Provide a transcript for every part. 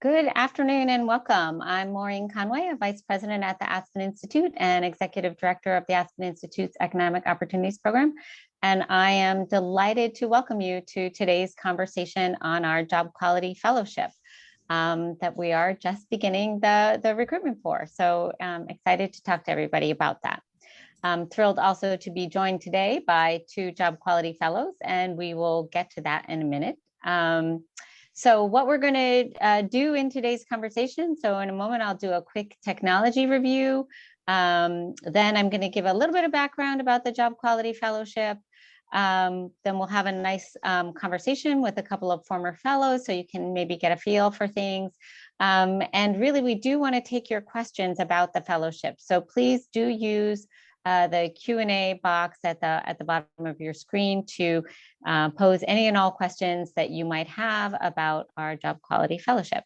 Good afternoon and welcome. I'm Maureen Conway, a Vice President at the Aspen Institute and Executive Director of the Aspen Institute's Economic Opportunities Program. And I am delighted to welcome you to today's conversation on our Job Quality Fellowship that we are just beginning the recruitment for. So I'm excited to talk to everybody about that. I'm thrilled also to be joined today by two Job Quality Fellows, and we will get to that in a minute. So what we're going to do in today's conversation, so in a moment, I'll do a quick technology review. Then I'm going to give a little bit of background about the Job Quality Fellowship. Then we'll have a nice conversation with a couple of former fellows so you can maybe get a feel for things. And really, we do want to take your questions about the fellowship. So please do use the Q&A box at the bottom of your screen to pose any and all questions that you might have about our Job Quality Fellowship.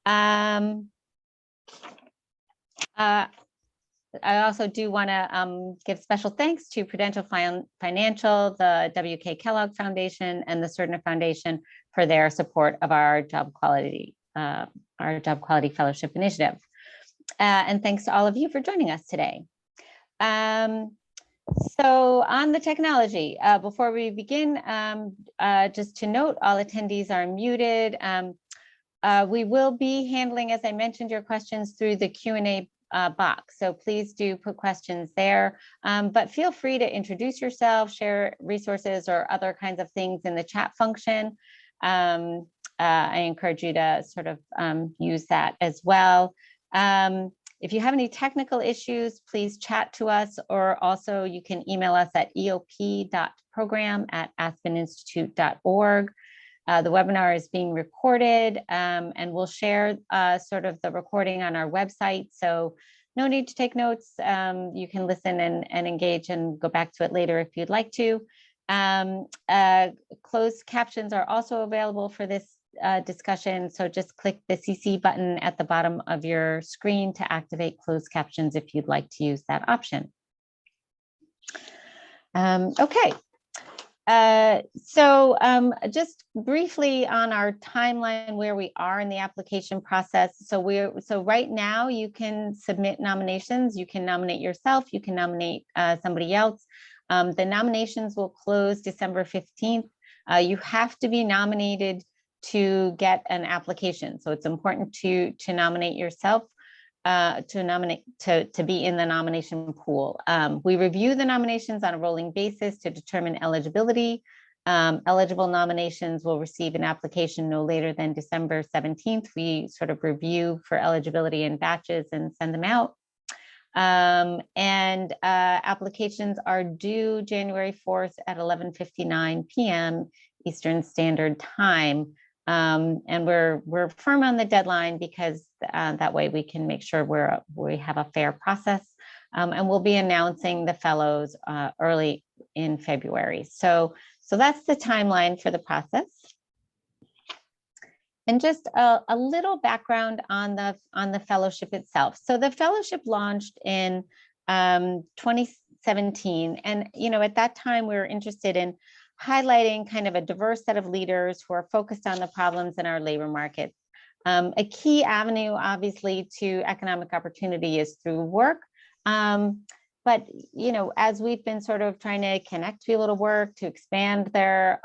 I also do want to give special thanks to Prudential Financial, the W.K. Kellogg Foundation, and the Cerner Foundation for their support of our Job Quality Fellowship initiative. And thanks to all of you for joining us today. So on the technology, before we begin, just to note, all attendees are muted. We will be handling, as I mentioned, your questions through the Q&A box. So please do put questions there, but feel free to introduce yourself, share resources or other kinds of things in the chat function. I encourage you to sort of use that as well. If you have any technical issues, please chat to us, or also you can email us at eop.program@aspeninstitute.org. The webinar is being recorded, and we'll share sort of the recording on our website. So no need to take notes. You can listen and engage and go back to it later if you'd like to. Closed captions are also available for this discussion. So just click the CC button at the bottom of your screen to activate closed captions if you'd like to use that option. Okay. So just briefly on our timeline where we are in the application process. So right now you can submit nominations. You can nominate yourself. You can nominate somebody else. The nominations will close December 15th. You have to be nominated to get an application. So it's important to nominate yourself, to be in the nomination pool. We review the nominations on a rolling basis to determine eligibility. Eligible nominations will receive an application no later than December 17th. We sort of review for eligibility in batches and send them out. Applications are due January 4th at 11:59 p.m. Eastern Standard Time. And we're firm on the deadline because that way we can make sure we have a fair process. And we'll be announcing the fellows early in February. So that's the timeline for the process. And just a little background on the fellowship itself. So the fellowship launched in 2017, and at that time we were interested in highlighting kind of a diverse set of leaders who are focused on the problems in our labor markets. A key avenue, obviously, to economic opportunity is through work. But as we've been sort of trying to connect people to work, to expand their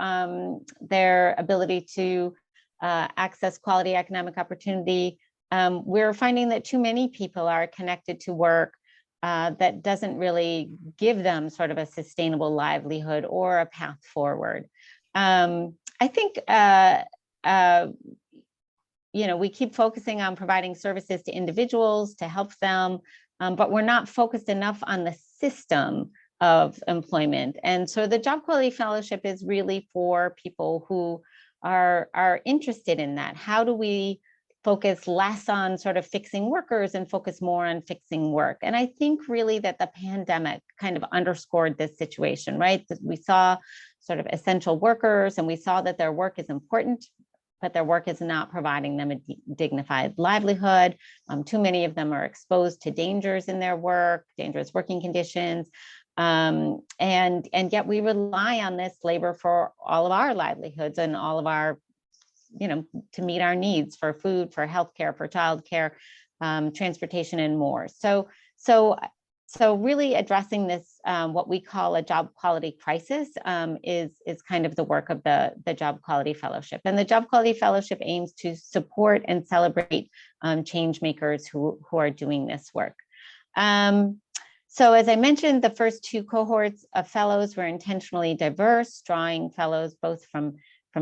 ability to access quality economic opportunity, we're finding that too many people are connected to work that doesn't really give them sort of a sustainable livelihood or a path forward. I think, we keep focusing on providing services to individuals to help them, but we're not focused enough on the system of employment. And so the Job Quality Fellowship is really for people who are interested in that. How do we focus less on sort of fixing workers and focus more on fixing work? And I think really that the pandemic kind of underscored this situation, right? That we saw sort of essential workers, and we saw that their work is important, but their work is not providing them a dignified livelihood. Too many of them are exposed to dangers in their work, dangerous working conditions. And yet we rely on this labor for all of our livelihoods and all of our to meet our needs for food, for healthcare, for childcare, transportation, and more. So really addressing this, what we call a job quality crisis, is kind of the work of the Job Quality Fellowship. And the Job Quality Fellowship aims to support and celebrate change makers who are doing this work. So as I mentioned, the first two cohorts of fellows were intentionally diverse, drawing fellows both from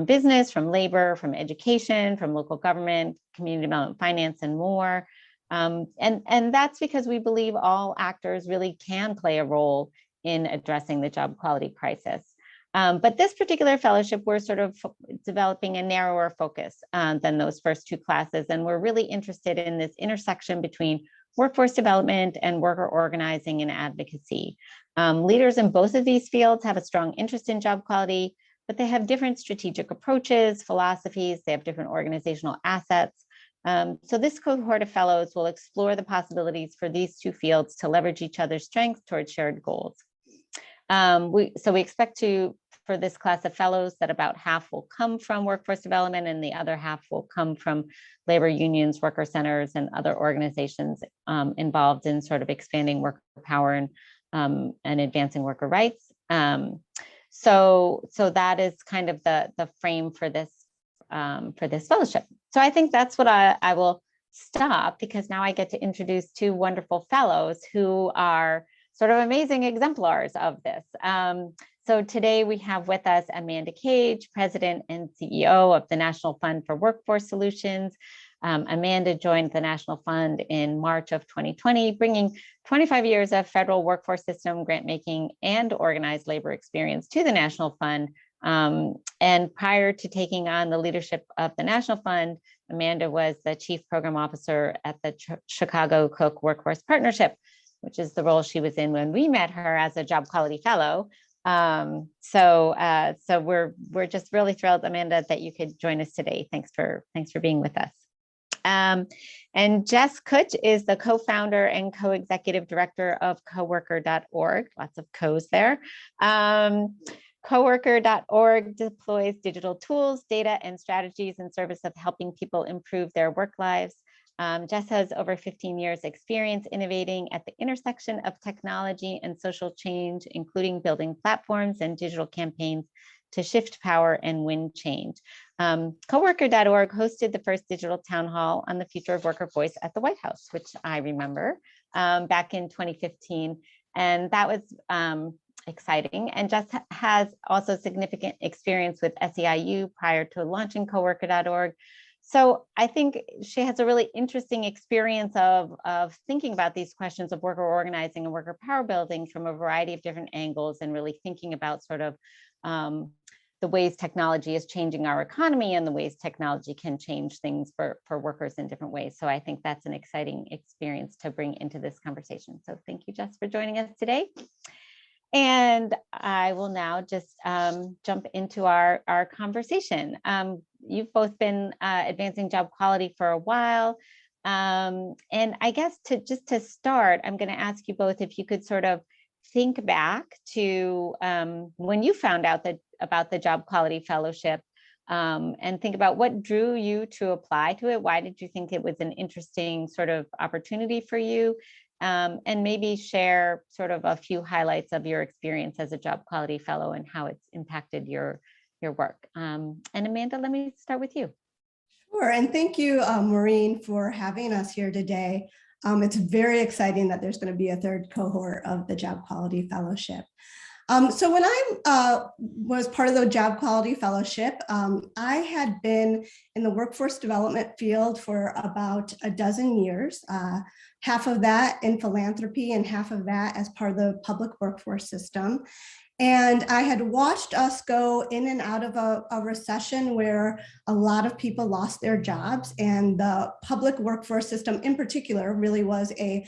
business, from labor, from education, from local government, community development, finance, and more. And that's because we believe all actors really can play a role in addressing the job quality crisis. But this particular fellowship, we're sort of developing a narrower focus than those first two classes. And we're really interested in this intersection between workforce development and worker organizing and advocacy. Leaders in both of these fields have a strong interest in job quality, but they have different strategic approaches, philosophies, they have different organizational assets. So this cohort of fellows will explore the possibilities for these two fields to leverage each other's strengths towards shared goals. We expect for this class of fellows that about half will come from workforce development and the other half will come from labor unions, worker centers, and other organizations involved in sort of expanding worker power and advancing worker rights. So that is kind of the frame for this fellowship. So I think that's what I will stop, because now I get to introduce two wonderful fellows who are sort of amazing exemplars of this. So today we have with us Amanda Cage, President and CEO of the National Fund for Workforce Solutions. Amanda joined the National Fund in March of 2020, bringing 25 years of federal workforce system grant making and organized labor experience to the National Fund. And prior to taking on the leadership of the National Fund, Amanda was the Chief Program Officer at the Chicago Cook Workforce Partnership, which is the role she was in when we met her as a Job Quality Fellow. So we're just really thrilled, Amanda, that you could join us today. Thanks for being with us. And Jess Kutch is the co-founder and co-executive director of coworker.org. Lots of co's there. Coworker.org deploys digital tools, data, and strategies in service of helping people improve their work lives. Jess has over 15 years experience innovating at the intersection of technology and social change, including building platforms and digital campaigns to shift power and win change. Coworker.org hosted the first digital town hall on the future of worker voice at the White House, which I remember back in 2015. And that was exciting. And Jess has also significant experience with SEIU prior to launching coworker.org. So I think she has a really interesting experience of thinking about these questions of worker organizing and worker power building from a variety of different angles, and really thinking about sort of the ways technology is changing our economy and the ways technology can change things for workers in different ways. So I think that's an exciting experience to bring into this conversation. So thank you, Jess, for joining us today. And I will now just jump into our conversation. You've both been advancing job quality for a while. And I guess to start, I'm going to ask you both if you could sort of think back to when you found out about the Job Quality Fellowship, and think about what drew you to apply to it. Why did you think it was an interesting sort of opportunity for you? And maybe share sort of a few highlights of your experience as a Job Quality Fellow and how it's impacted your work. And Amanda, let me start with you. Sure, and thank you, Maureen, for having us here today. It's very exciting that there's going to be a third cohort of the Job Quality Fellowship. So when I was part of the Job Quality Fellowship, I had been in the workforce development field for about a dozen years, half of that in philanthropy and half of that as part of the public workforce system. And I had watched us go in and out of a recession where a lot of people lost their jobs, and the public workforce system in particular really was a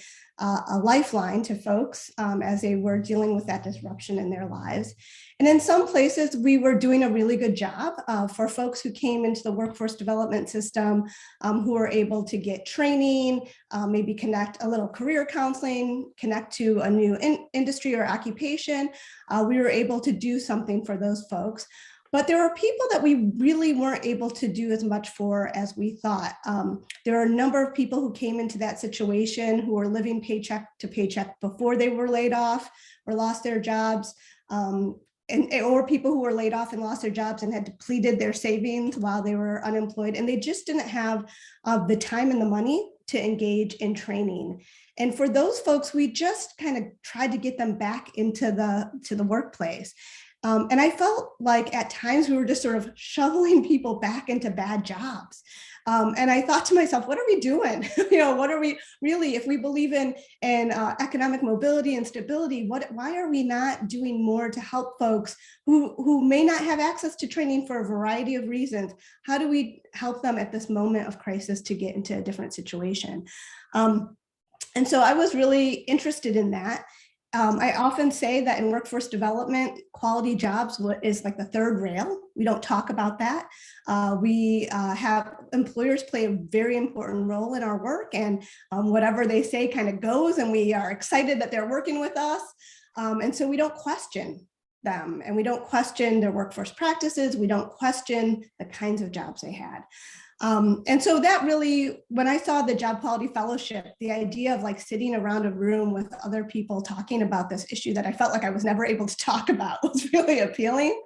lifeline to folks as they were dealing with that disruption in their lives. And in some places, we were doing a really good job for folks who came into the workforce development system, who were able to get training, maybe connect a little career counseling, connect to a new industry or occupation. We were able to do something for those folks. But there are people that we really weren't able to do as much for as we thought. There are a number of people who came into that situation who were living paycheck to paycheck before they were laid off or lost their jobs, or people who were laid off and lost their jobs and had depleted their savings while they were unemployed, and they just didn't have the time and the money to engage in training. And for those folks, we just kind of tried to get them back into the workplace. And I felt like at times we were just sort of shoveling people back into bad jobs. And I thought to myself, what are we doing? What are we really, if we believe in economic mobility and stability, why are we not doing more to help folks who may not have access to training for a variety of reasons? How do we help them at this moment of crisis to get into a different situation? And so I was really interested in that. I often say that in workforce development, quality jobs is like the third rail. We don't talk about that. We have employers play a very important role in our work, and whatever they say kind of goes, and we are excited that they're working with us. And so we don't question them, and we don't question their workforce practices. We don't question the kinds of jobs they had. And so that really, when I saw the Job Quality Fellowship, the idea of like sitting around a room with other people talking about this issue that I felt like I was never able to talk about was really appealing.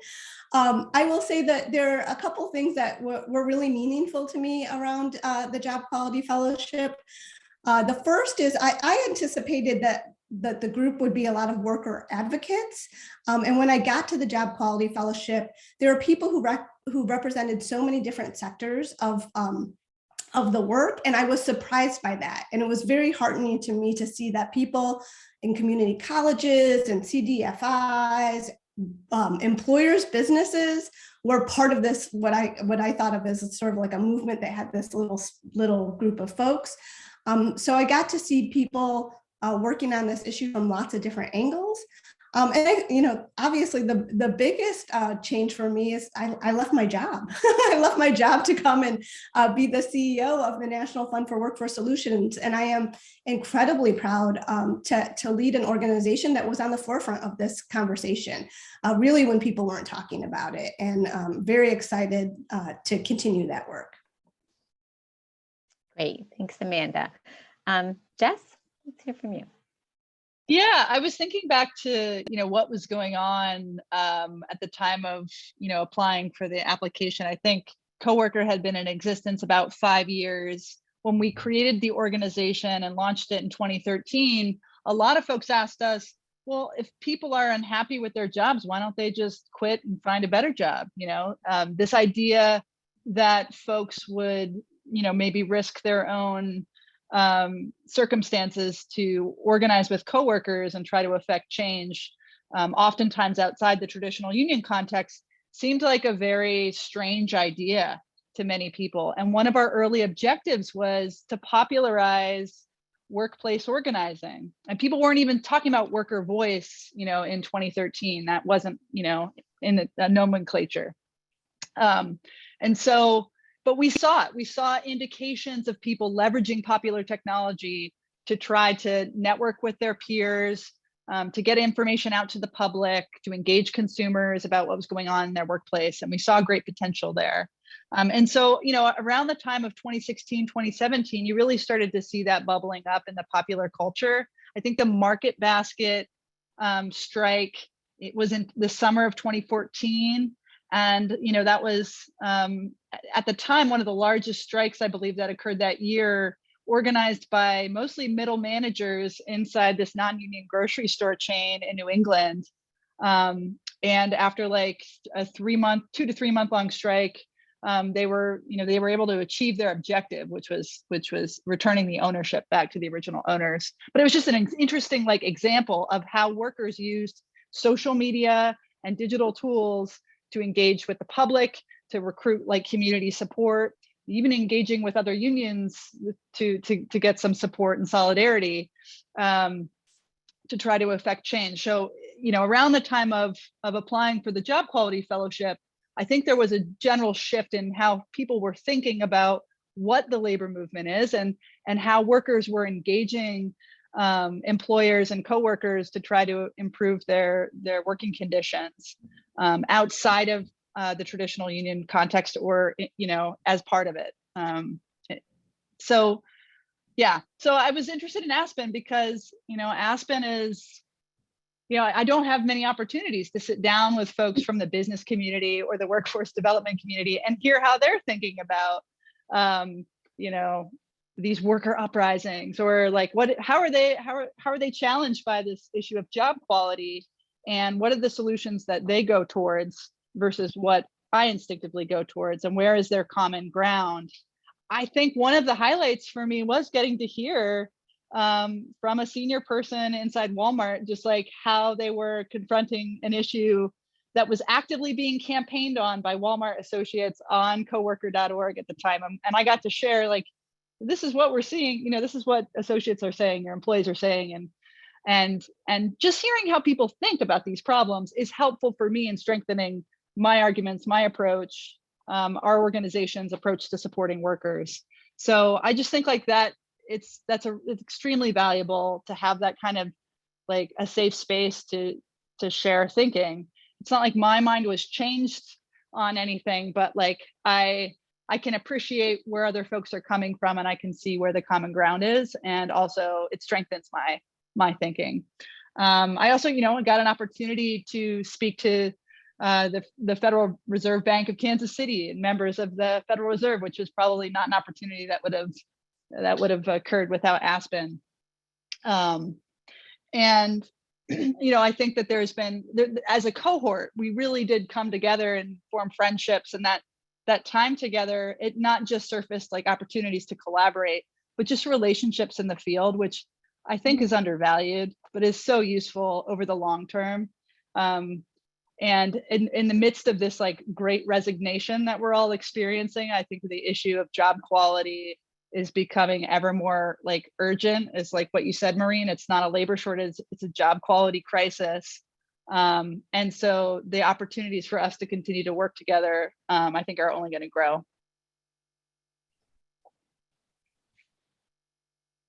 I will say that there are a couple things that were really meaningful to me around the Job Quality Fellowship. The first is I anticipated that the group would be a lot of worker advocates. And when I got to the Job Quality Fellowship, there are people who represented so many different sectors of the work. And I was surprised by that. And it was very heartening to me to see that people in community colleges and CDFIs, employers, businesses were part of this, what I thought of as sort of like a movement that had this little group of folks. So I got to see people working on this issue from lots of different angles. And obviously the biggest change for me is I left my job. I left my job to come and be the CEO of the National Fund for Workforce Solutions. And I am incredibly proud to lead an organization that was on the forefront of this conversation, really when people weren't talking about it, and very excited to continue that work. Great, thanks, Amanda. Jess, let's hear from you. Yeah, I was thinking back to, what was going on at the time of, applying for the application. I think Coworker had been in existence about 5 years. When we created the organization and launched it in 2013, a lot of folks asked us, well, if people are unhappy with their jobs, why don't they just quit and find a better job? This idea that folks would, maybe risk their own circumstances to organize with coworkers and try to affect change, oftentimes outside the traditional union context, seemed like a very strange idea to many people. And one of our early objectives was to popularize workplace organizing. And people weren't even talking about worker voice, in 2013. That wasn't, in the nomenclature. But we saw it. We saw indications of people leveraging popular technology to try to network with their peers, to get information out to the public, to engage consumers about what was going on in their workplace. And we saw great potential there. And so, around the time of 2016, 2017, you really started to see that bubbling up in the popular culture. I think the Market Basket strike, it was in the summer of 2014. And, that was at the time, one of the largest strikes, I believe, that occurred that year, organized by mostly middle managers inside this non-union grocery store chain in New England. And after like a 2 to 3 month long strike, they were able to achieve their objective, which was returning the ownership back to the original owners. But it was just an interesting example of how workers used social media and digital tools to engage with the public, to recruit community support, even engaging with other unions to get some support and solidarity, to try to affect change. So, around the time of applying for the Job Quality Fellowship, I think there was a general shift in how people were thinking about what the labor movement is and how workers were engaging employers and coworkers to try to improve their working conditions, outside of the traditional union context or, as part of it. So I was interested in Aspen because, Aspen is, I don't have many opportunities to sit down with folks from the business community or the workforce development community and hear how they're thinking about, these worker uprisings, or like how are they challenged by this issue of job quality, and what are the solutions that they go towards versus what I instinctively go towards, and where is their common ground. I think one of the highlights for me was getting to hear from a senior person inside Walmart, just like how they were confronting an issue that was actively being campaigned on by Walmart associates on coworker.org at the time. And I got to share, like, this is what we're seeing, this is what associates are saying, your employees are saying. And just hearing how people think about these problems is helpful for me in strengthening my arguments, my approach, our organization's approach to supporting workers. So I just think like that, it's extremely valuable to have that kind of like a safe space to share thinking. It's not like my mind was changed on anything, but like I can appreciate where other folks are coming from, and I can see where the common ground is, and also it strengthens my thinking. I also, got an opportunity to speak to the Federal Reserve Bank of Kansas City and members of the Federal Reserve, which was probably not an opportunity that would have occurred without Aspen. And I think that there's been, as a cohort, we really did come together and form friendships, and that time together, it not just surfaced like opportunities to collaborate, but just relationships in the field, which I think is undervalued, but is so useful over the long term. And in the midst of this like great resignation that we're all experiencing, I think the issue of job quality is becoming ever more like urgent. Is like what you said, Maureen, it's not a labor shortage, it's a job quality crisis. And so the opportunities for us to continue to work together, I think are only going to grow.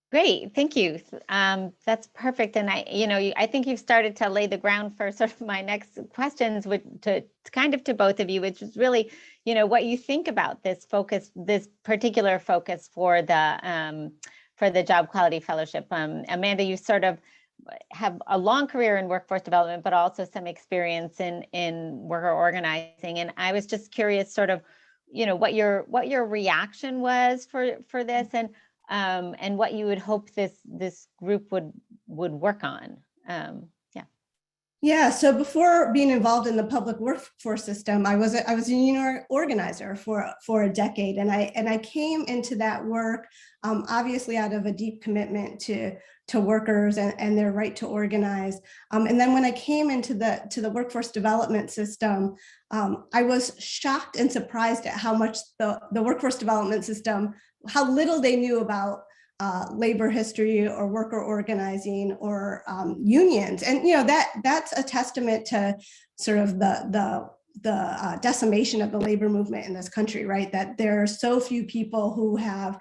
Great, thank you. That's perfect. And I think you've started to lay the ground for sort of my next questions, which to both of you, which is really, what you think about this focus, this particular focus for the Job Quality Fellowship. Amanda, you sort of have a long career in workforce development, but also some experience in worker organizing. And I was just curious, sort of, what your reaction was for this, and what you would hope this group would work on. Yeah. So before being involved in the public workforce system, I was a union organizer for a decade, and I came into that work obviously out of a deep commitment to workers and their right to organize. And then when I came into the workforce development system, I was shocked and surprised at how much the workforce development system, how little they knew about labor history or worker organizing or unions. And that's a testament to sort of the decimation of the labor movement in this country, right? That there are so few people who have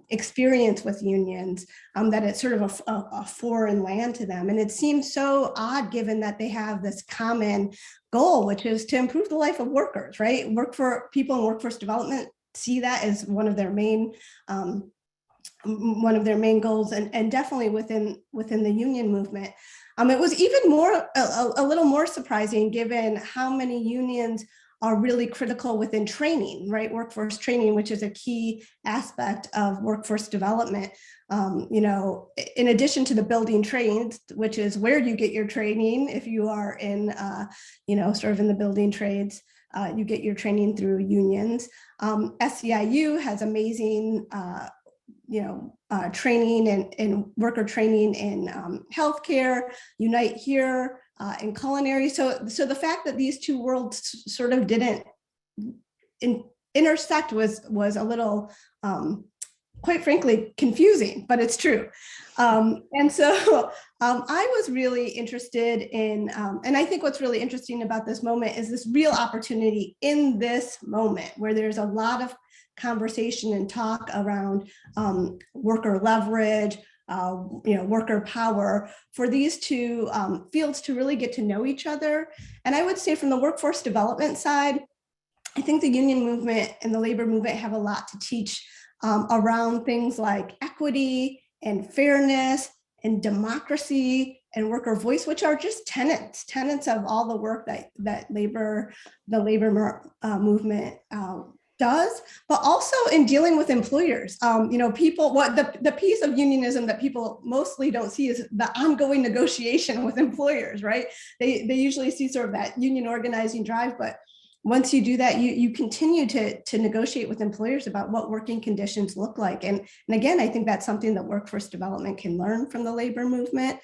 experience with unions, that it's sort of a foreign land to them. And it seems so odd given that they have this common goal, which is to improve the life of workers, right? Work for people in workforce development see that as one of their main goals, and definitely within the union movement. It was even more a little more surprising given how many unions are really critical within training, right? Workforce training, which is a key aspect of workforce development. In addition to the building trades, which is where you get your training if you are in, sort of in the building trades. You get your training through unions. SEIU has amazing training and worker training in healthcare, Unite here in culinary. So the fact that these two worlds sort of didn't intersect was a little, quite frankly, confusing, but it's true. And so I was really interested in, and I think what's really interesting about this moment is this real opportunity in this moment where there's a lot of conversation and talk around worker leverage, worker power, for these two fields to really get to know each other. And I would say from the workforce development side, I think the union movement and the labor movement have a lot to teach around things like equity and fairness and democracy and worker voice, which are just tenets of all the work that the labor movement does, but also in dealing with employers. People, the piece of unionism that people mostly don't see is the ongoing negotiation with employers, right? They usually see sort of that union organizing drive, but once you do that, you continue to negotiate with employers about what working conditions look like. And again, I think that's something that workforce development can learn from the labor movement.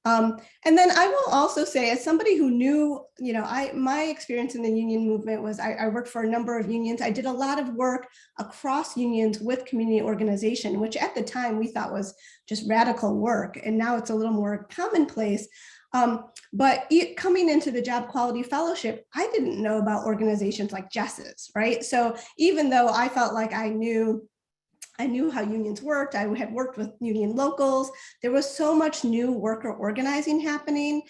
And then I will also say, as somebody who knew, my experience in the union movement was I worked for a number of unions. I did a lot of work across unions with community organization, which at the time we thought was just radical work. And now it's a little more commonplace. But coming into the Job Quality Fellowship, I didn't know about organizations like Jess's, right? So even though I felt like I knew how unions worked, I had worked with union locals, there was so much new worker organizing happening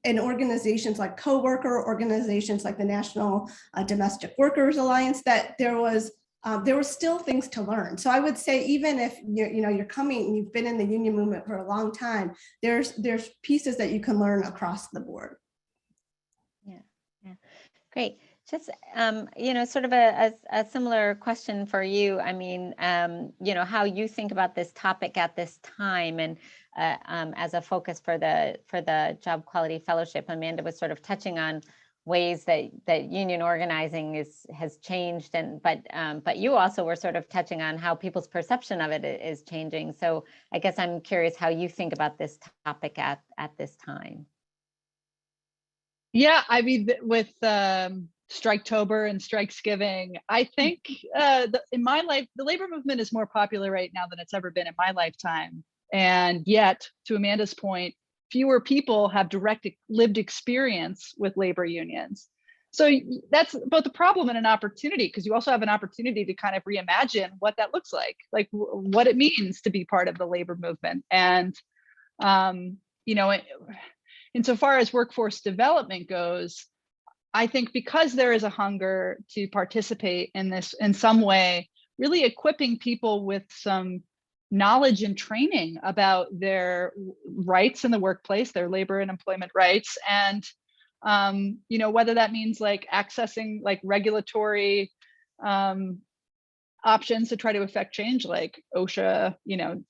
in organizations like co-worker organizations like the National Domestic Workers Alliance, that there were still things to learn. So I would say, even if you're coming and you've been in the union movement for a long time, there's pieces that you can learn across the board. Yeah, great. Just sort of a similar question for you. I mean, how you think about this topic at this time, and as a focus for the Job Quality Fellowship. Amanda was sort of touching on ways that union organizing has changed, but you also were sort of touching on how people's perception of it is changing. So I guess I'm curious how you think about this topic at this time. Yeah, I mean, with Striketober and Strikesgiving, I think in my life, the labor movement is more popular right now than it's ever been in my lifetime. And yet, to Amanda's point, fewer people have direct lived experience with labor unions. So that's both a problem and an opportunity, because you also have an opportunity to kind of reimagine what that looks like what it means to be part of the labor movement. And, insofar as workforce development goes, I think because there is a hunger to participate in this in some way, really equipping people with some knowledge and training about their rights in the workplace, their labor and employment rights, and whether that means like accessing like regulatory options to try to affect change, like OSHA,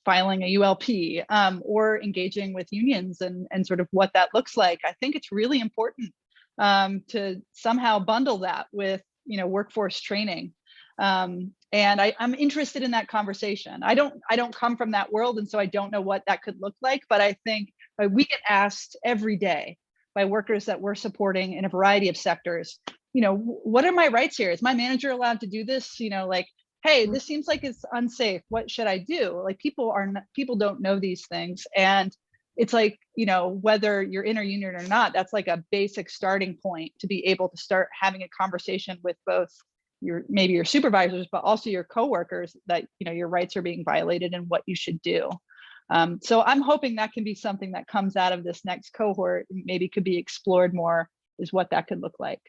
filing a ULP, or engaging with unions and sort of what that looks like. I think it's really important to somehow bundle that with workforce training. And I'm interested in that conversation. I don't come from that world, and so I don't know what that could look like, but I think we get asked every day by workers that we're supporting in a variety of sectors, what are my rights here? Is my manager allowed to do this? Hey, this seems like it's unsafe. What should I do? Like people don't know these things. And it's like, whether you're in a union or not, that's like a basic starting point to be able to start having a conversation with both maybe your supervisors, but also your coworkers, that, your rights are being violated and what you should do. So I'm hoping that can be something that comes out of this next cohort, maybe could be explored more, is what that could look like.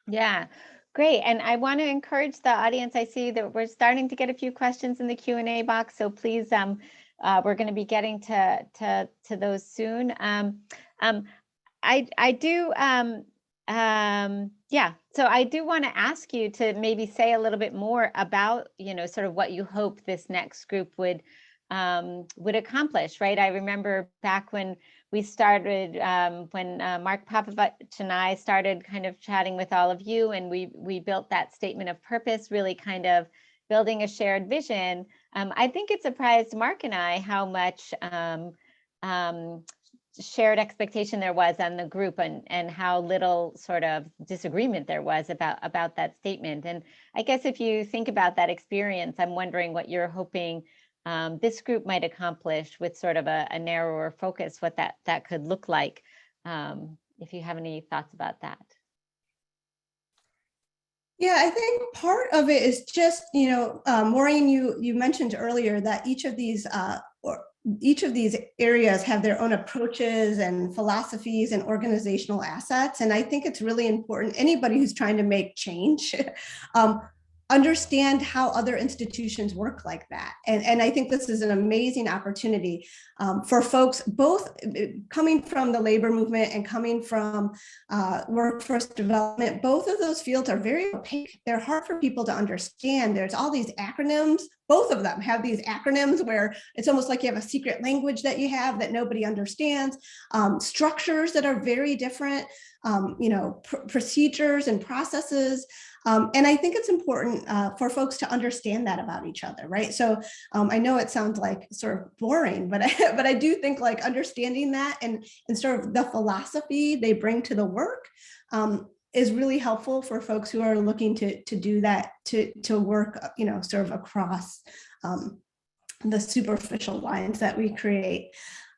Yeah, great. And I want to encourage the audience. I see that we're starting to get a few questions in the Q&A box, so please, we're going to be getting to those soon. So I do want to ask you to maybe say a little bit more about, sort of what you hope this next group would accomplish, right? I remember back when we started, when Mark Popovich and I started kind of chatting with all of you, and we built that statement of purpose, really kind of building a shared vision. I think it surprised Mark and I how much shared expectation there was on the group, and how little sort of disagreement there was about that statement. And I guess if you think about that experience, I'm wondering what you're hoping this group might accomplish with sort of a narrower focus, what that could look like. If you have any thoughts about that. Yeah, I think part of it is just, Maureen, you mentioned earlier that each of these each of these areas have their own approaches and philosophies and organizational assets. And I think it's really important, anybody who's trying to make change, understand how other institutions work like that. And I think this is an amazing opportunity for folks, both coming from the labor movement and coming from workforce development. Both of those fields are very opaque. They're hard for people to understand. There's all these acronyms. Both of them have these acronyms where it's almost like you have a secret language that you have that nobody understands, structures that are very different, procedures and processes. And I think it's important for folks to understand that about each other, right? So I know it sounds like sort of boring, but I do think like understanding that and sort of the philosophy they bring to the work is really helpful for folks who are looking to do that, to work, sort of across the superficial lines that we create.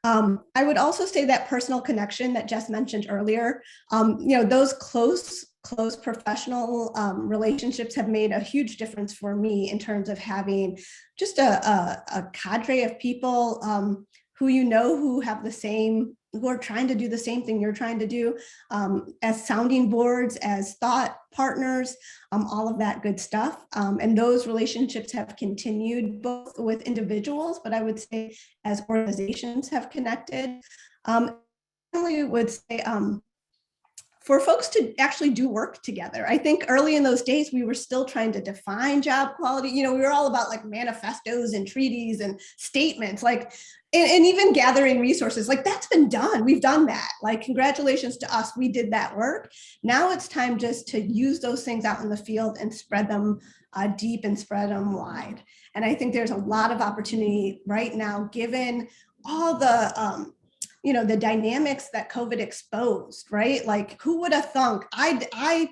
I would also say that personal connection that Jess mentioned earlier, those close professional relationships have made a huge difference for me in terms of having just a cadre of people who who have who are trying to do the same thing you're trying to do, as sounding boards, as thought partners, all of that good stuff. And those relationships have continued both with individuals, but I would say as organizations have connected. I would say, for folks to actually do work together. I think early in those days, we were still trying to define job quality. We were all about like manifestos and treaties and statements, and even gathering resources, like that's been done. We've done that. Like, congratulations to us, we did that work. Now it's time just to use those things out in the field and spread them deep and spread them wide. And I think there's a lot of opportunity right now, given all the, the dynamics that COVID exposed, right? Like, who would have thunk? I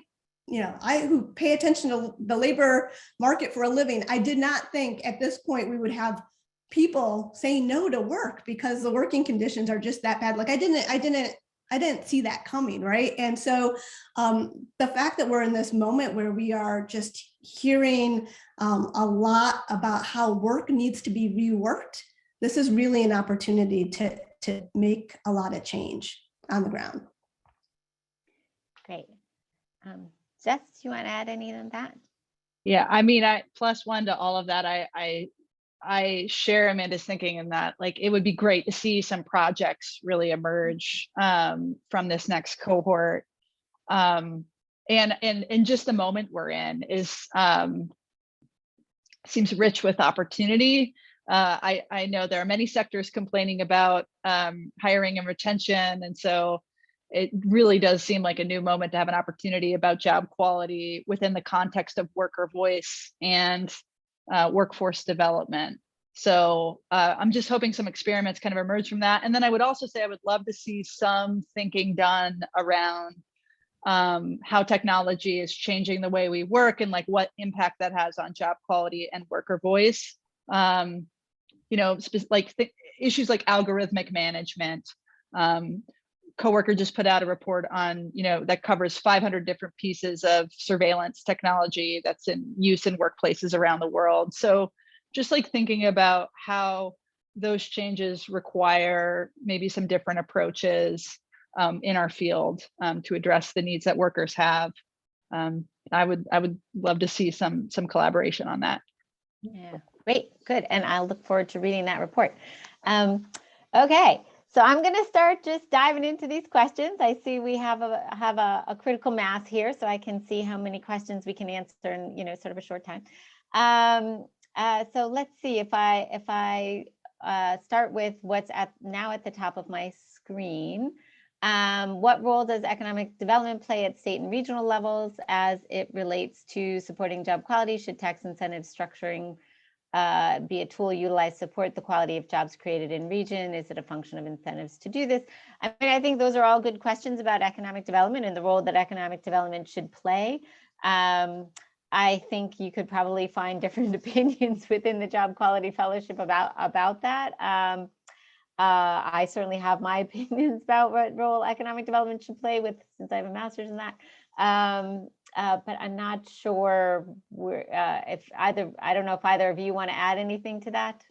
who pay attention to the labor market for a living, I did not think at this point we would have people saying no to work because the working conditions are just that bad. Like, I didn't see that coming, right? And so the fact that we're in this moment where we are just hearing a lot about how work needs to be reworked, this is really an opportunity to make a lot of change on the ground. Great. Jess, do you want to add any of that? Yeah, I mean, I plus one to all of that. I share Amanda's thinking in that, like, it would be great to see some projects really emerge from this next cohort. And just the moment we're in is seems rich with opportunity. I know there are many sectors complaining about hiring and retention. And so it really does seem like a new moment to have an opportunity about job quality within the context of worker voice and workforce development. So I'm just hoping some experiments kind of emerge from that. And then I would also say I would love to see some thinking done around how technology is changing the way we work and like what impact that has on job quality and worker voice. Issues like algorithmic management. Coworker just put out a report on, that covers 500 different pieces of surveillance technology that's in use in workplaces around the world. So just like thinking about how those changes require maybe some different approaches in our field to address the needs that workers have. I would love to see some collaboration on that. Yeah, great, good. And I'll look forward to reading that report. Okay. So I'm going to start just diving into these questions. I see we have a critical mass here, so I can see how many questions we can answer in sort of a short time. So let's see if I start with what's now at the top of my screen. What role does economic development play at state and regional levels as it relates to supporting job quality? Should tax incentive structuring be a tool utilized to support the quality of jobs created in region? Is it a function of incentives to do this? I mean, I think those are all good questions about economic development and the role that economic development should play. I think you could probably find different opinions within the Job Quality Fellowship about that. I certainly have my opinions about what role economic development should play since I have a master's in that. But I'm not sure I don't know if either of you want to add anything to that.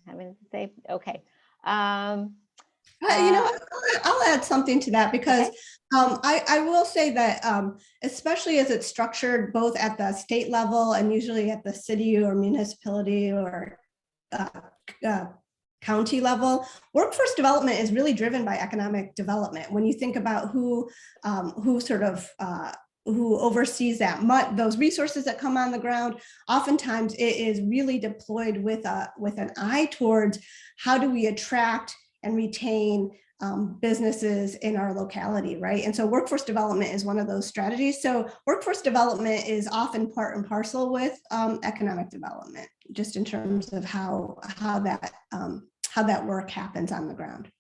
Having to say, okay. You know, I'll add something to that because Okay. I will say that especially as it's structured both at the state level and usually at the city or municipality or uh, uh, county level, workforce development is really driven by economic development. When you think about who sort of who oversees that, those resources that come on the ground, oftentimes it is really deployed with an eye towards how do we attract and retain businesses in our locality, right? And so workforce development is one of those strategies. So workforce development is often part and parcel with economic development, just in terms of how that work happens on the ground.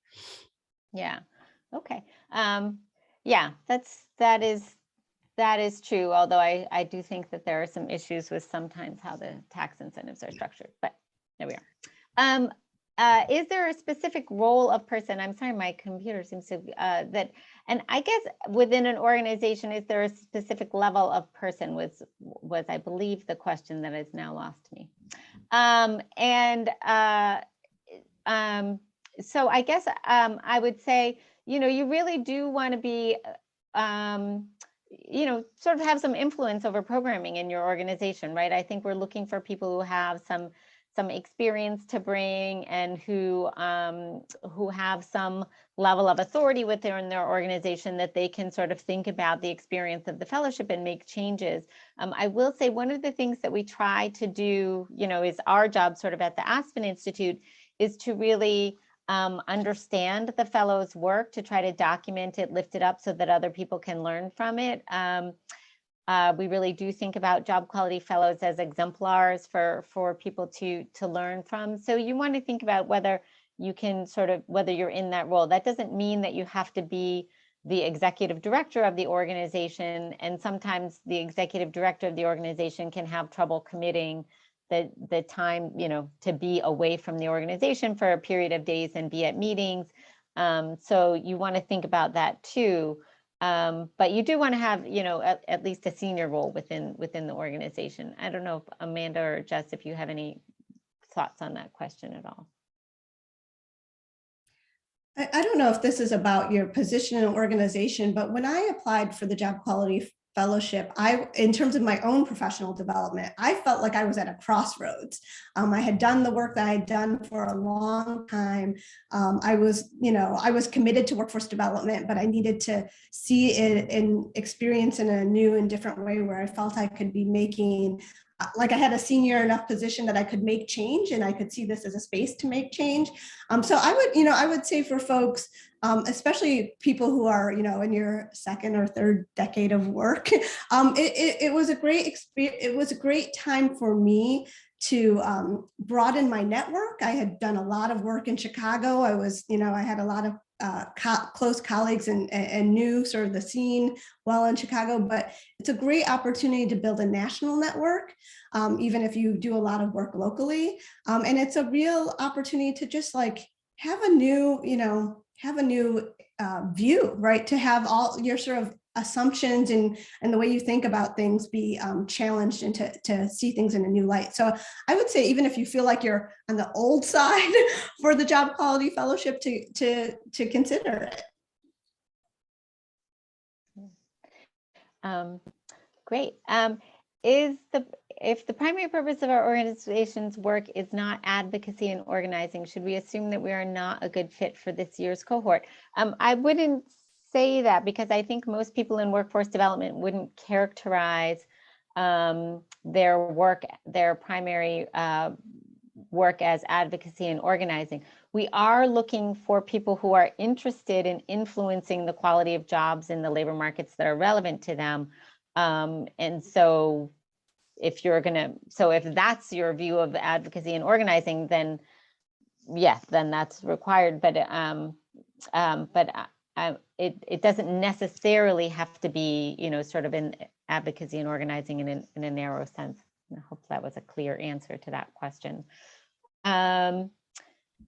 Yeah. Okay. Yeah, that is true. Although I do think that there are some issues with sometimes how the tax incentives are structured, but there we are. Is there a specific role of person? I'm sorry, my computer seems to and I guess within an organization, is there a specific level of person was I believe the question that is now lost to me. So I guess I would say, you really do want to be, sort of have some influence over programming in your organization, right? I think we're looking for people who have some experience to bring and who have some level of authority within their organization that they can sort of think about the experience of the fellowship and make changes. I will say one of the things that we try to do, is our job sort of at the Aspen Institute is to really understand the fellows' work, to try to document it, lift it up so that other people can learn from it. We really do think about job quality fellows as exemplars for people to learn from. So you want to think about whether you can whether you're in that role. That doesn't mean that you have to be the executive director of the organization. And sometimes the executive director of the organization can have trouble committing the time, to be away from the organization for a period of days and be at meetings. So you want to think about that too. But you do want to have, at least a senior role within the organization. I don't know if Amanda or Jess, if you have any thoughts on that question at all. I don't know if this is about your position in an organization, but when I applied for the Job Quality Fellowship, in terms of my own professional development, I felt like I was at a crossroads. I had done the work that I had done for a long time. I was committed to workforce development, but I needed to see it and experience in a new and different way where I felt I could be making, like I had a senior enough position that I could make change, and I could see this as a space to make change. So I would say for folks, especially people who are, in your second or third decade of work, it was a great experience. It was a great time for me to broaden my network. I had done a lot of work in Chicago. I had a lot of close colleagues and knew sort of the scene well in Chicago, but it's a great opportunity to build a national network, even if you do a lot of work locally. And it's a real opportunity to just like have a new view, right? To have all your sort of assumptions and the way you think about things be challenged and to see things in a new light. So I would say, even if you feel like you're on the old side for the Job Quality Fellowship, to consider it. Great. If the primary purpose of our organization's work is not advocacy and organizing, should we assume that we are not a good fit for this year's cohort? I wouldn't say that, because I think most people in workforce development wouldn't characterize their primary work as advocacy and organizing. We are looking for people who are interested in influencing the quality of jobs in the labor markets that are relevant to them. And so if that's your view of advocacy and organizing, then yes, then that's required. But it doesn't necessarily have to be, sort of in advocacy and organizing in a narrow sense. I hope that was a clear answer to that question.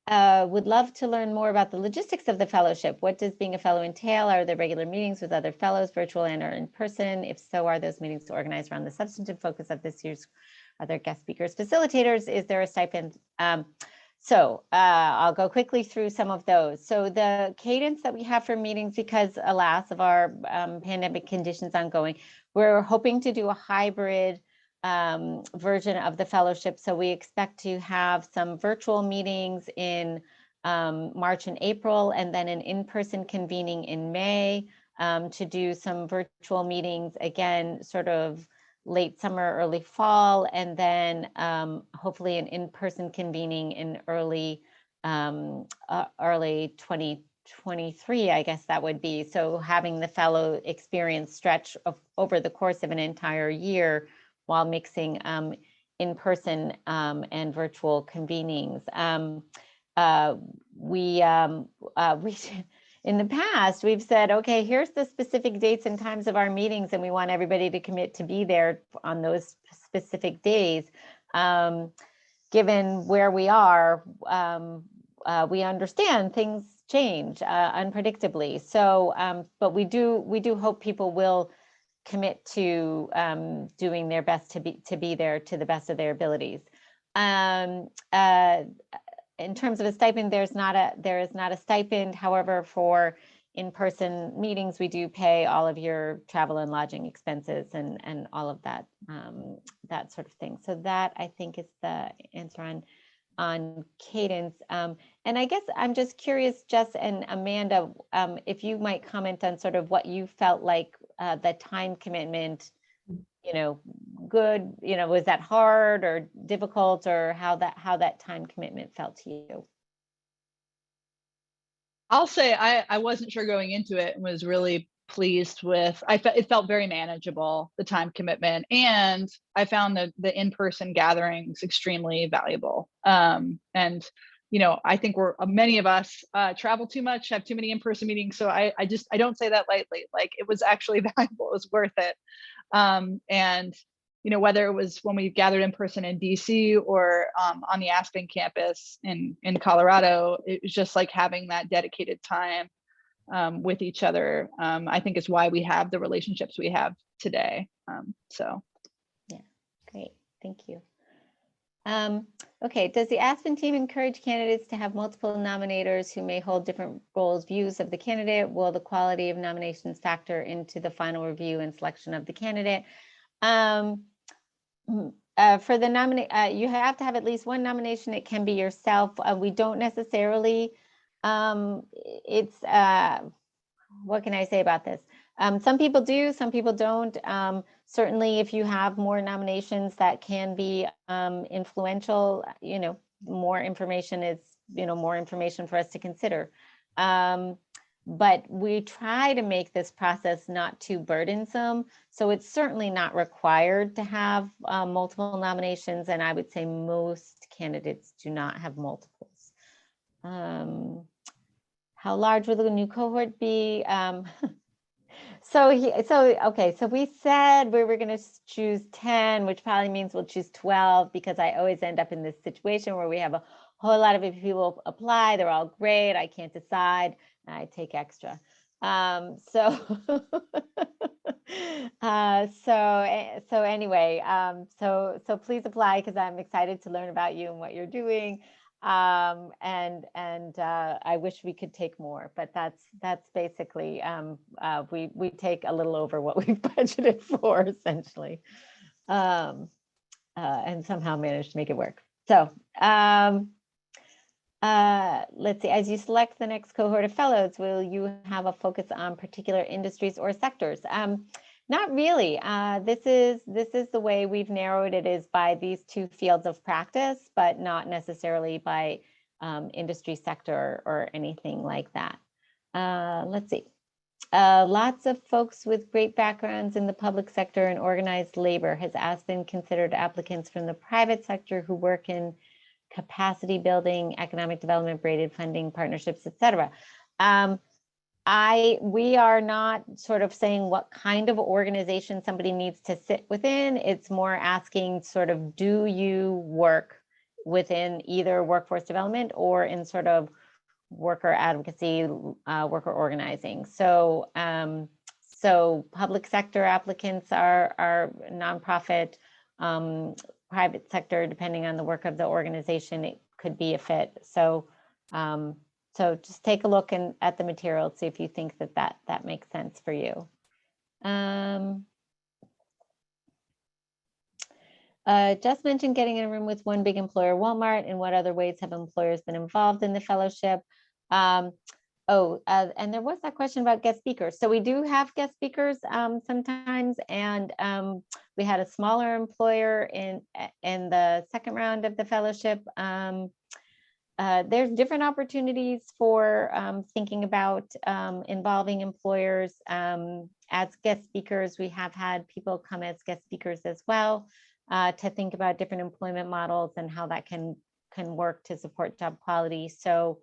Would love to learn more about the logistics of the fellowship. What does being a fellow entail? Are there regular meetings with other fellows, virtual and or in person? If so, are those meetings organized around the substantive focus of this year's? Are there guest speakers, facilitators? Is there a stipend? So I'll go quickly through some of those. So the cadence that we have for meetings, because alas of our pandemic conditions ongoing, we're hoping to do a hybrid version of the fellowship. So we expect to have some virtual meetings in March and April, and then an in-person convening in May to do some virtual meetings again, sort of late summer, early fall, and then hopefully an in-person convening in early 2023, I guess that would be. So having the fellow experience stretch over the course of an entire year while mixing in-person and virtual convenings. We in the past, we've said, okay, here's the specific dates and times of our meetings, and we want everybody to commit to be there on those specific days. Given where we are, we understand things change unpredictably. So, but we do hope people will commit to doing their best to be there to the best of their abilities. In terms of a stipend, there is not a stipend. However, for in-person meetings, we do pay all of your travel and lodging expenses and all of that that sort of thing. So that, I think, is the answer on cadence. And I guess I'm just curious, Jess and Amanda, if you might comment on sort of what you felt like the time commitment, good, was that hard or difficult, or how that time commitment felt to you? I'll say I wasn't sure going into it and was really pleased with, it felt very manageable, the time commitment, and I found the in-person gatherings extremely valuable. And I think many of us travel too much, have too many in-person meetings. So I don't say that lightly. Like, it was actually valuable, it was worth it. And whether it was when we gathered in person in DC or on the Aspen campus in Colorado, it was just like having that dedicated time with each other. I think is why we have the relationships we have today. So. Yeah, great, thank you. Okay, does the Aspen team encourage candidates to have multiple nominators who may hold different roles, views of the candidate? Will the quality of nominations factor into the final review and selection of the candidate? For the nominate, you have to have at least one nomination. It can be yourself. We don't necessarily, what can I say about this? Some people do, some people don't. Certainly, if you have more nominations, that can be influential. More information is, more information for us to consider. But we try to make this process not too burdensome. So it's certainly not required to have multiple nominations. And I would say most candidates do not have multiples. How large will the new cohort be? So we said we were going to choose 10, which probably means we'll choose 12, because I always end up in this situation where we have a whole lot of people apply. They're all great. I can't decide. I take extra. So anyway, so please apply, because I'm excited to learn about you and what you're doing. And I wish we could take more, but that's basically, we take a little over what we've budgeted for, essentially, and somehow managed to make it work. So, let's see, as you select the next cohort of fellows, will you have a focus on particular industries or sectors? Not really. This is the way we've narrowed it, is by these two fields of practice, but not necessarily by industry sector or anything like that. Let's see. Lots of folks with great backgrounds in the public sector and organized labor. Has Aspen considered applicants from the private sector who work in capacity building, economic development, braided funding, partnerships, etc.? We are not sort of saying what kind of organization somebody needs to sit within. It's more asking sort of, do you work within either workforce development or in sort of worker advocacy, worker organizing? So, so public sector applicants are nonprofit, private sector, depending on the work of the organization, it could be a fit. So so just take a look at the material, see if you think that makes sense for you. Just mentioned getting in a room with one big employer, Walmart. In what other ways have employers been involved in the fellowship? And there was that question about guest speakers. So we do have guest speakers sometimes, and we had a smaller employer in the second round of the fellowship. There's different opportunities for thinking about involving employers as guest speakers. We have had people come as guest speakers as well to think about different employment models and how that can work to support job quality. So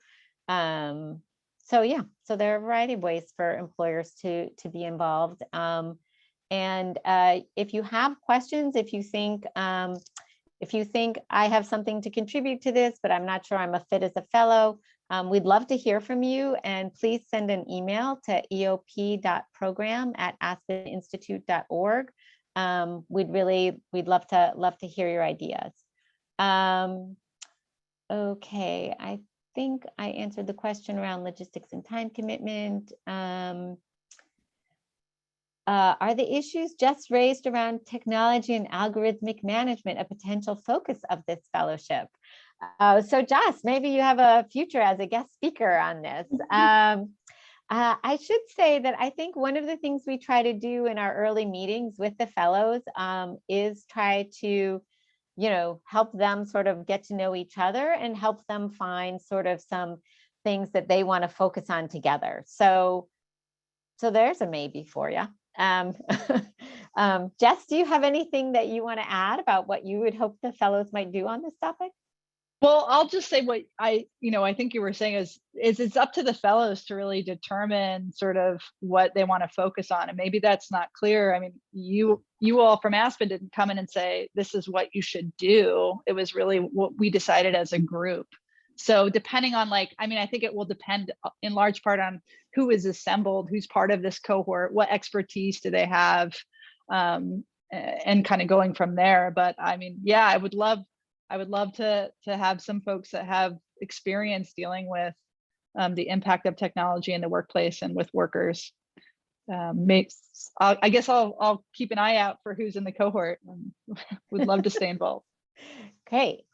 yeah, so there are a variety of ways for employers to be involved. And if you have questions, if you think I have something to contribute to this, but I'm not sure I'm a fit as a fellow, we'd love to hear from you. And please send an email to eop.program@aspeninstitute.org. We'd love to hear your ideas. Okay, I think I answered the question around logistics and time commitment. Are the issues just raised around technology and algorithmic management a potential focus of this fellowship? So Jess, maybe you have a future as a guest speaker on this. I should say that I think one of the things we try to do in our early meetings with the fellows is try to, help them sort of get to know each other and help them find sort of some things that they want to focus on together. So there's a maybe for you. Jess, do you have anything that you want to add about what you would hope the fellows might do on this topic? Well, I'll just say what I think you were saying is it's up to the fellows to really determine sort of what they want to focus on. And maybe that's not clear. I mean, you all from Aspen didn't come in and say, this is what you should do. It was really what we decided as a group. So depending on I think it will depend in large part on who is assembled, who's part of this cohort, what expertise do they have, and kind of going from there. But I mean, yeah, I would love to have some folks that have experience dealing with the impact of technology in the workplace and with workers. I guess I'll keep an eye out for who's in the cohort. Would love to stay involved. Great.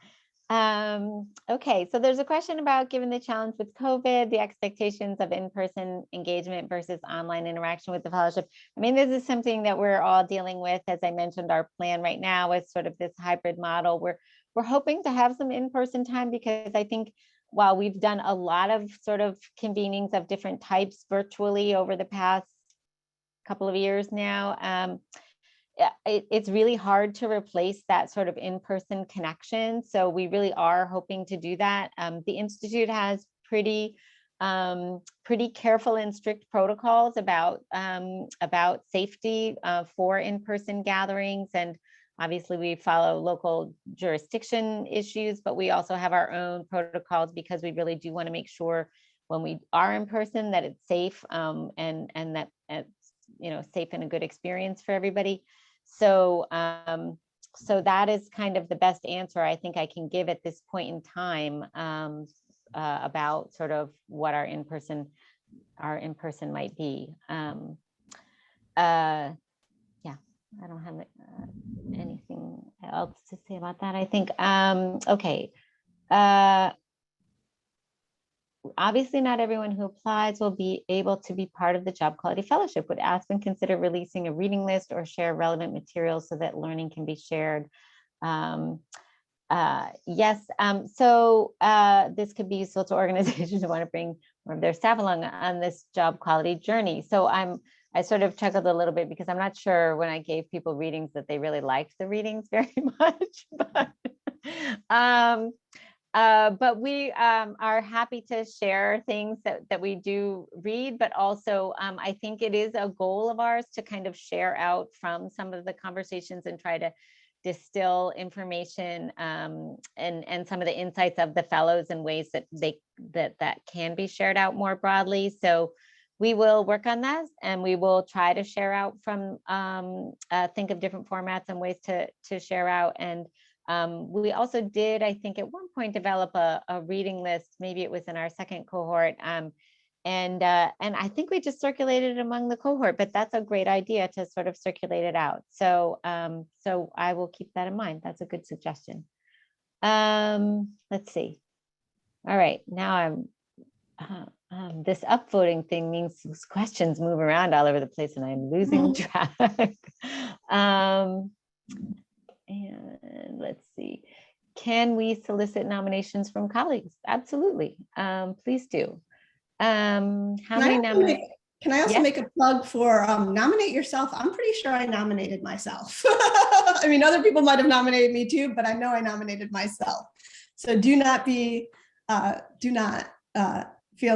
Okay, so there's a question about, given the challenge with COVID, the expectations of in-person engagement versus online interaction with the fellowship. I mean, this is something that we're all dealing with. As I mentioned, our plan right now is sort of this hybrid model. We're hoping to have some in-person time, because I think while we've done a lot of sort of convenings of different types virtually over the past couple of years now, it's really hard to replace that sort of in-person connection. So we really are hoping to do that. The Institute has pretty careful and strict protocols about safety for in-person gatherings. And obviously we follow local jurisdiction issues, but we also have our own protocols, because we really do want to make sure when we are in person that it's safe, and that it's safe and a good experience for everybody. So that is kind of the best answer I think I can give at this point in time about sort of what our in-person might be. Yeah, I don't have anything else to say about that, I think. Okay. Obviously, not everyone who applies will be able to be part of the Job Quality Fellowship. Would Aspen consider releasing a reading list or share relevant materials so that learning can be shared? Yes. So this could be useful to organizations who want to bring more of their staff along on this job quality journey. So I sort of chuckled a little bit, because I'm not sure when I gave people readings that they really liked the readings very much. But we are happy to share things that we do read, but also I think it is a goal of ours to kind of share out from some of the conversations and try to distill information and some of the insights of the fellows in ways that that can be shared out more broadly. So we will work on that, and we will try to share out from think of different formats and ways to share out. And We also did, I think at one point, develop a reading list. Maybe it was in our second cohort. And I think we just circulated it among the cohort, but that's a great idea to sort of circulate it out. So so I will keep that in mind. That's a good suggestion. Let's see. All right, now this upvoting thing means questions move around all over the place and I'm losing track. And let's see. Can we solicit nominations from colleagues? Absolutely. Please do. How many nominations? Can I also make a plug for nominate yourself? I'm pretty sure I nominated myself. I mean, other people might have nominated me too, but I know I nominated myself. So do not feel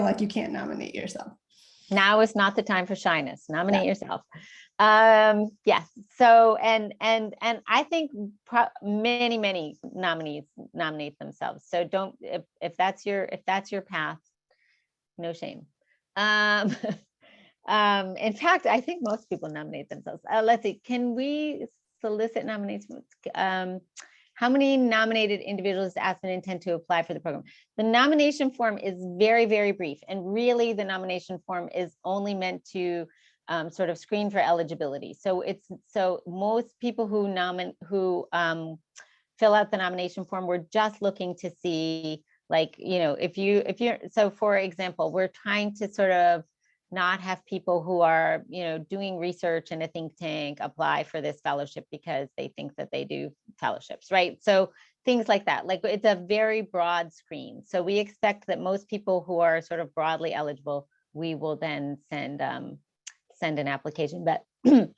like you can't nominate yourself. Now is not the time for shyness. Nominate yourself. Yes. So and I think many nominees nominate themselves. So don't, if that's your path, no shame. In fact, I think most people nominate themselves. Let's see. Can we solicit nominations? How many nominated individuals does Aspen intend to apply for the program? The nomination form is very, very brief. And really the nomination form is only meant to sort of screen for eligibility. So most people who fill out the nomination form, we're just looking to see, like, if you're, so for example, we're trying to sort of not have people who are, doing research in a think tank apply for this fellowship because they think that they do fellowships, right? So things like that, like it's a very broad screen. So we expect that most people who are sort of broadly eligible, we will then send an application, but we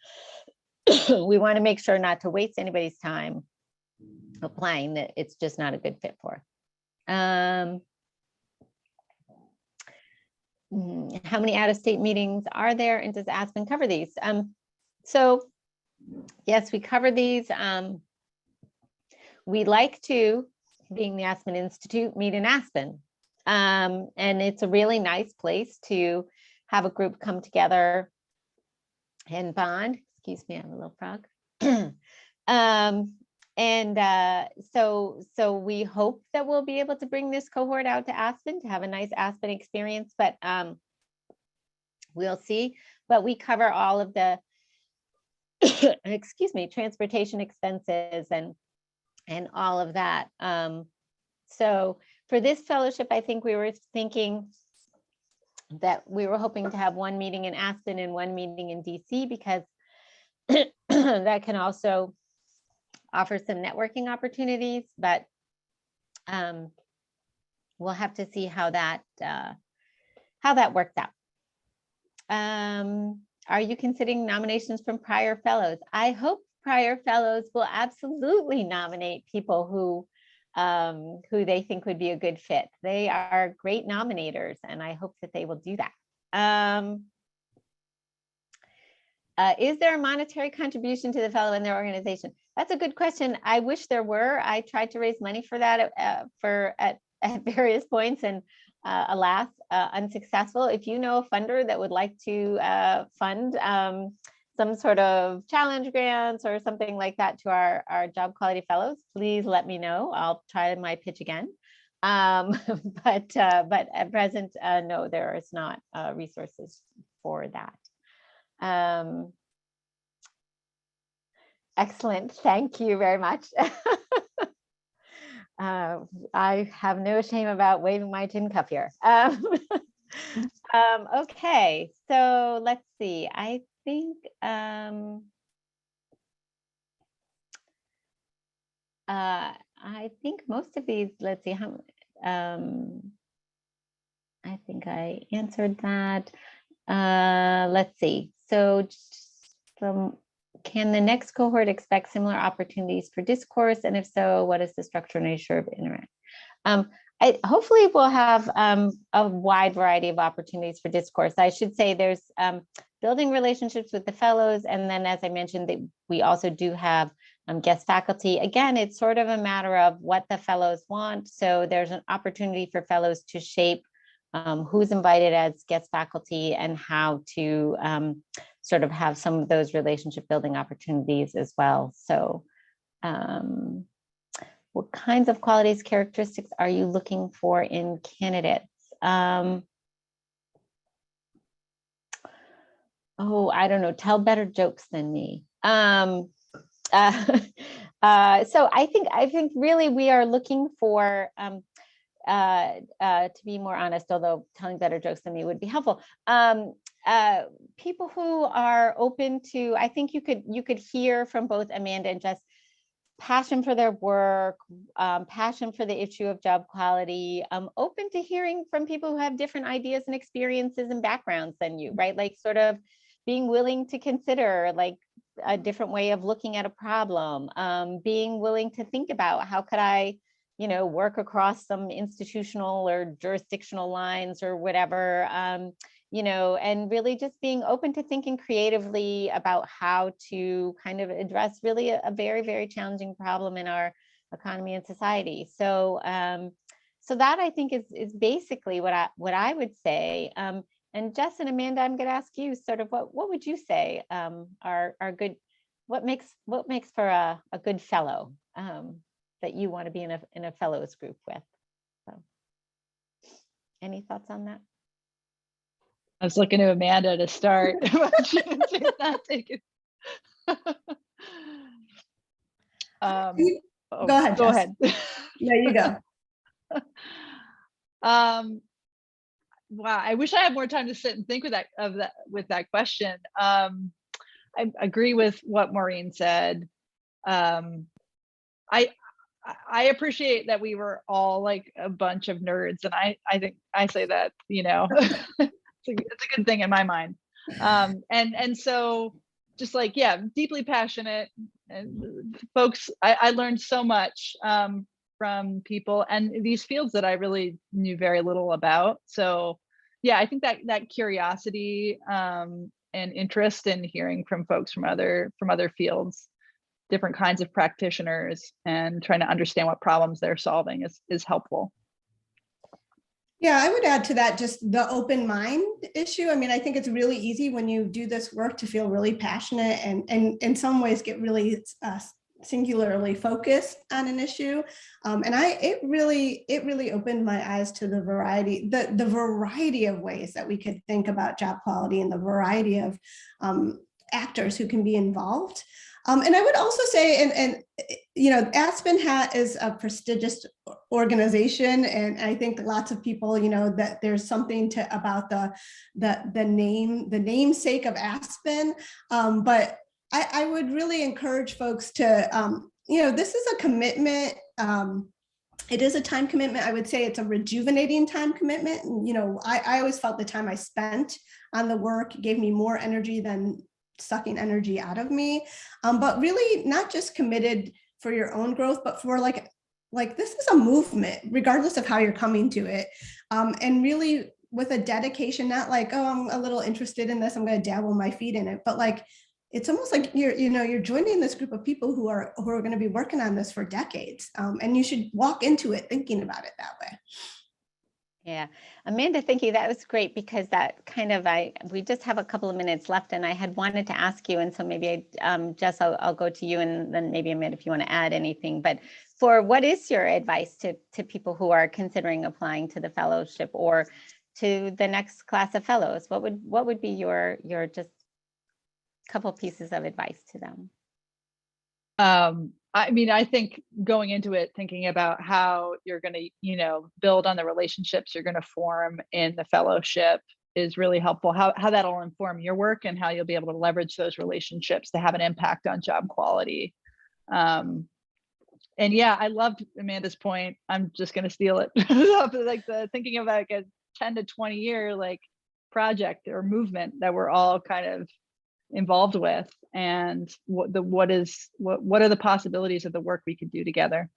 want to make sure not to waste anybody's time applying that it's just not a good fit for. How many out-of-state meetings are there, and does Aspen cover these? So yes, we cover these. We like to, being the Aspen Institute, meet in Aspen. And it's a really nice place to have a group come together and bond. Excuse me, I have a little frog. So we hope that we'll be able to bring this cohort out to Aspen to have a nice Aspen experience, but we'll see. But we cover all of the, excuse me, transportation expenses and all of that. So for this fellowship, I think we were thinking that we were hoping to have one meeting in Aspen and one meeting in DC, because that can also offer some networking opportunities, but we'll have to see how that works out. Are you considering nominations from prior fellows? I hope prior fellows will absolutely nominate people who they think would be a good fit. They are great nominators, and I hope that they will do that. Is there a monetary contribution to the fellow in their organization? That's a good question. I wish there were. I tried to raise money for that at various points, and alas, unsuccessful. If you know a funder that would like to fund some sort of challenge grants or something like that to our job quality fellows, please let me know. I'll try my pitch again. But at present, no, there is not resources for that. Excellent. Thank you very much. I have no shame about waving my tin cup here. Okay, so let's see. I think most of these, let's see how, I think I answered that. Let's see. So can the next cohort expect similar opportunities for discourse? And if so, what is the structure and nature of interact? Hopefully we'll have a wide variety of opportunities for discourse. I should say there's building relationships with the fellows. And then, as I mentioned, that we also do have guest faculty. Again, it's sort of a matter of what the fellows want. So there's an opportunity for fellows to shape who's invited as guest faculty and how to sort of have some of those relationship building opportunities as well. So What kinds of qualities, characteristics are you looking for in candidates? Oh, I don't know, tell better jokes than me. So I think really we are looking for, to be more honest, although telling better jokes than me would be helpful, people who are open to, I think you could hear from both Amanda and Jess, passion for their work, passion for the issue of job quality, open to hearing from people who have different ideas and experiences and backgrounds than you, right? Like sort of being willing to consider like a different way of looking at a problem, being willing to think about how could I, work across some institutional or jurisdictional lines or whatever, and really just being open to thinking creatively about how to kind of address really a very, very challenging problem in our economy and society. So, so that I think is basically what I would say. And Jess and Amanda, I'm going to ask you sort of what would you say are good, what makes for a good fellow that you want to be in a fellows group with? So, any thoughts on that? I was looking to Amanda to start. Go ahead. Go Jess. ahead. There you go. Wow, I wish I had more time to sit and think with that question. I agree with what Maureen said. I appreciate that we were all like a bunch of nerds, and I think I say that, it's a good thing in my mind. And so just like, yeah, deeply passionate, and folks, I learned so much from people and these fields that I really knew very little about. So yeah, I think that curiosity and interest in hearing from folks from other fields, different kinds of practitioners, and trying to understand what problems they're solving is helpful. Yeah, I would add to that just the open mind issue. I mean, I think it's really easy when you do this work to feel really passionate and in some ways get really singularly focused on an issue. And it really opened my eyes to the variety of ways that we could think about job quality and the variety of actors who can be involved. And I would also say, and Aspen is a prestigious organization, and I think lots of people, that there's something about the namesake of Aspen. But I would really encourage folks to, this is a commitment. It is a time commitment. I would say it's a rejuvenating time commitment. And, I always felt the time I spent on the work gave me more energy than sucking energy out of me, but really not just committed for your own growth, but for like this is a movement, regardless of how you're coming to it, and really with a dedication, not like, oh, I'm a little interested in this, I'm going to dabble my feet in it, but like it's almost like you're joining this group of people who are going to be working on this for decades, and you should walk into it thinking about it that way. Yeah, Amanda, thank you. That was great because that kind of, we just have a couple of minutes left and I had wanted to ask you, and so maybe Jess, I'll go to you, and then maybe Amanda, if you want to add anything, but what is your advice to people who are considering applying to the fellowship or to the next class of fellows? What would be your just couple pieces of advice to them? I mean, I think going into it, thinking about how you're going to, build on the relationships you're going to form in the fellowship is really helpful. How that'll inform your work and how you'll be able to leverage those relationships to have an impact on job quality. And yeah, I loved Amanda's point. I'm just going to steal it. Like thinking of like a 10 to 20 year like project or movement that we're all kind of involved with, and what are the possibilities of the work we could do together.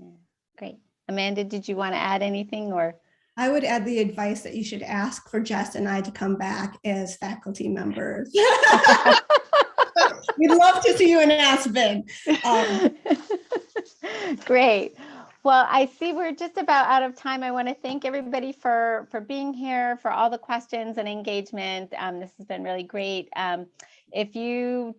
Yeah, great. Amanda, did you want to add anything? Or I would add the advice that you should ask for Jess and I to come back as faculty members. We'd love to see you in Aspen. Great. Well, I see we're just about out of time. I want to thank everybody for being here, for all the questions and engagement. This has been really great. If you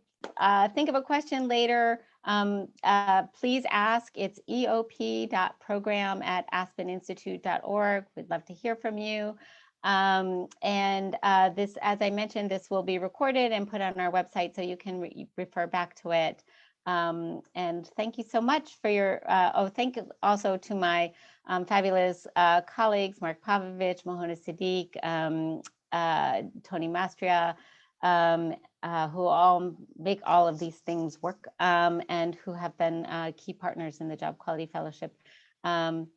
think of a question later, Please ask. It's eop.program@aspeninstitute.org. We'd love to hear from you. This, as I mentioned, this will be recorded and put on our website so you can refer back to it. And thank you so much for your, thank you also to my fabulous colleagues, Mark Pavlovich, Mohona Siddiq, Tony Mastria, who all make all of these things work and who have been key partners in the Job Quality Fellowship. And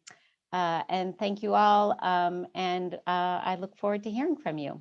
thank you all. I look forward to hearing from you.